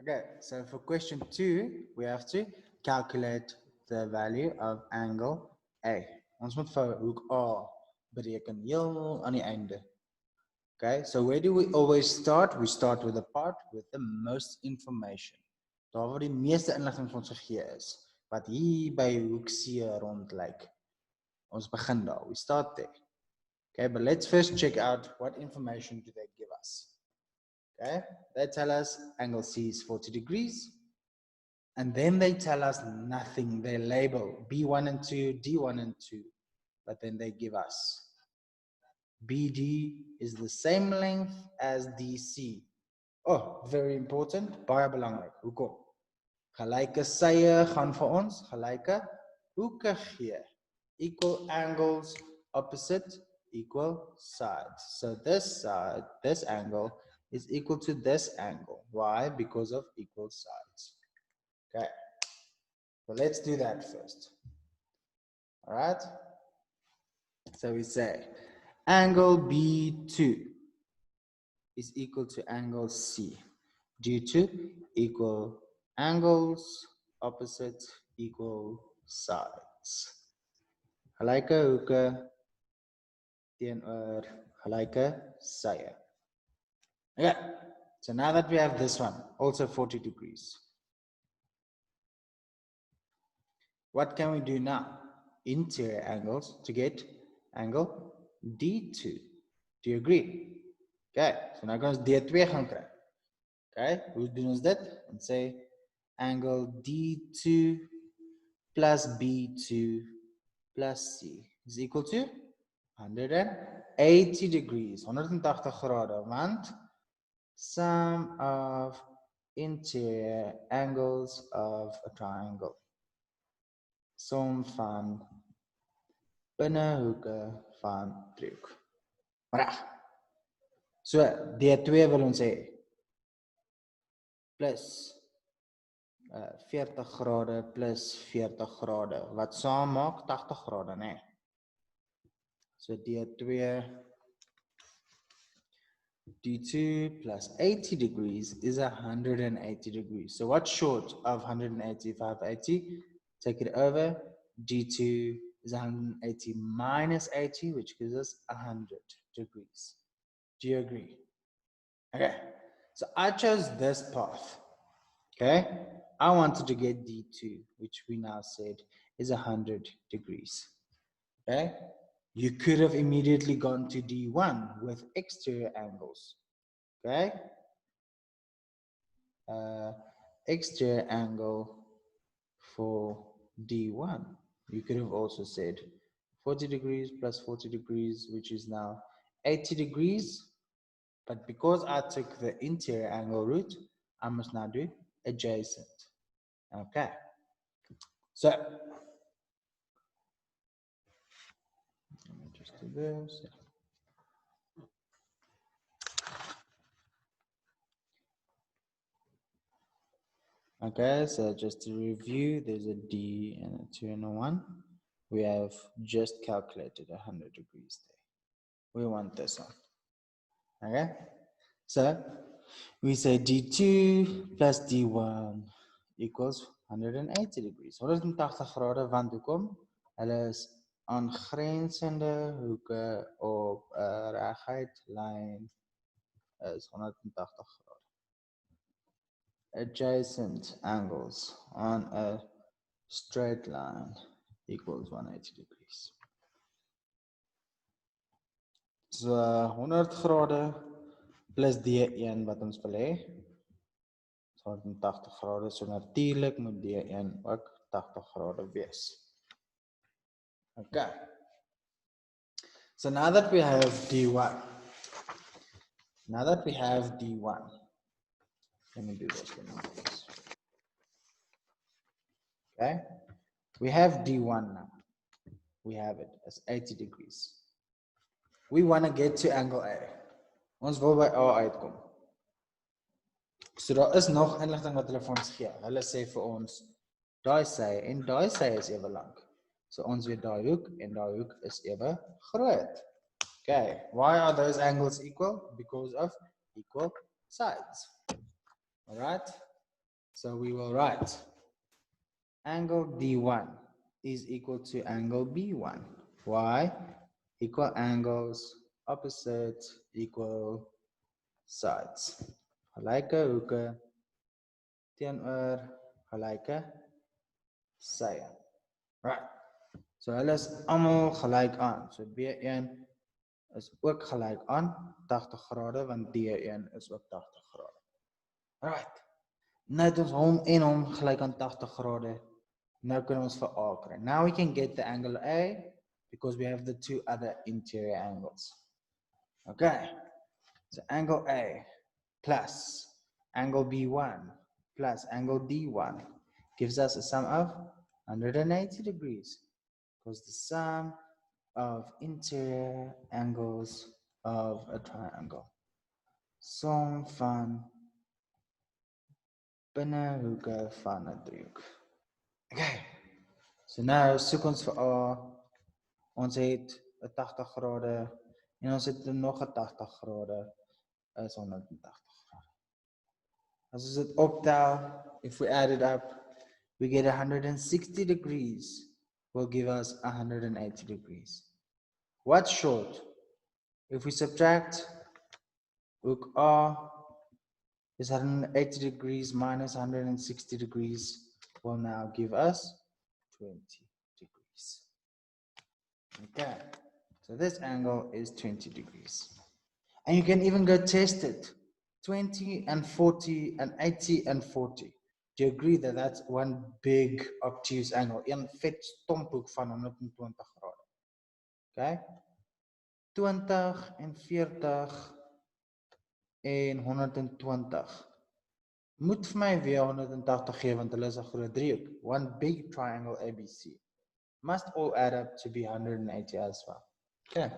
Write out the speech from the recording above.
Okay, so for question 2, we have to calculate the value of angle A. Ons moet vir hoek A bereken heel aan die einde. Okay, so where do we always start? We start with the part with the most information. Daar waar die meeste inligting vir ons gegee is, wat hier by hoek C rond lyk. Ons begin daar. We start there. Okay, but let's first check out what information do they give us. Okay, they tell us angle C is 40 degrees. And then they tell us nothing. They label B1 and 2, D1 and 2. But then they give us BD is the same length as DC. Oh, very important. Baie belangrik. Hoekom? Gelyke sye gaan vir ons gelyke hoeke gee. Equal angles opposite equal sides. So this side, this angle is equal to this angle. Why? Because of equal sides. Okay. So let's do that first. All right. So we say angle B2 is equal to angle C due to equal angles opposite equal sides. Gelyke hoeke teenoor gelyke sye. Okay, so now that we have this one, also 40 degrees. What can we do now? Interior angles to get angle D2. Do you agree? Okay, so now ons D2 gaan kry. Okay, hoe doen ons dit? Ons sê angle D2 plus B2 plus C is equal to 180 degrees, 180 grade, want sum of interior angles of a triangle. Som van binnehoeke van driehoek. Reg. So D2 wil ons hê plus 40 grade plus 40 grade wat saam maak 80 grade, né? So D2 plus 80 degrees is 180 degrees. So what's short of 180? If I have 80, take it over. D2 is 180 minus 80, which gives us 100 degrees. Do you agree? Okay, so I chose this path. Okay, I wanted to get D2, which we now said is 100 degrees. Okay, you could have immediately gone to D1 with exterior angles. Okay, exterior angle for D1. You could have also said 40 degrees plus 40 degrees, which is now 80 degrees. But because I took the interior angle route, I must now do adjacent. Okay. So, let me just do this. Okay, so just to review, there's a D and a 2 and a 1. We have just calculated 100 degrees there. We want this one. Okay, so we say D2 plus D1 equals 180 degrees. 180 grade, want hoekom? Hulle is aangrensende hoeke op 'n reguit lyn is 180 grade. Adjacent angles on a straight line equals 180 degrees. So 100 grade plus D1 wat ons wil hê, 180 grade, so natuurlik moet D1 ook 80 grade wees. Okay. So now that we have D1, let me do this. Okay, we have D1 now. We have it as 80 degrees. We want to get to angle A. Ons wil by A uitkom. So daar is nog inligting wat hulle vir ons gee. Hulle sê vir ons daai sy en daai sy is ewe lank. So ons weet daai hoek en daai hoek is ewe groot. Okay, why are those angles equal? Because of equal sides. All right? So we will write angle D1 is equal to angle B1. Why? Equal angles, opposite, equal sides. Gelyke hoeke teenoor gelyke sye. Right. So hulle is almal gelyk aan. So B1 is ook gelyk aan 80 grade want D1 is ook 80 grade. Right. Nou het ons hom en hom gelyk aan 80 grade. Nou kan ons vir A kry. Now we can get the angle A because we have the two other interior angles. Okay. So angle A plus angle B1 plus angle D1 gives us a sum of 180 degrees because the sum of interior angles of a triangle. Som van binnehoeke van 'n driehoek. Okay. So nou soek ons vir A. Ons het 'n 80 grade en ons het nog 'n 80 grade is 180 grade. As ons dit optel, if we add it up, we get 160 degrees will give us 180 degrees. What's short? If we subtract hook A is 180 degrees minus 160 degrees will now give us 20 degrees. Okay, so this angle is 20 degrees. And you can even go test it. 20 and 40 and 80 and 40. Do you agree that that's one big obtuse angle? Een vet stomphoek van 120 grade. Okay? 20 en 40 en 120. Moet vir my weer 180 gee want hulle is 'n groot driehoek. One big triangle ABC. Must all add up to be 180 as well. Okay.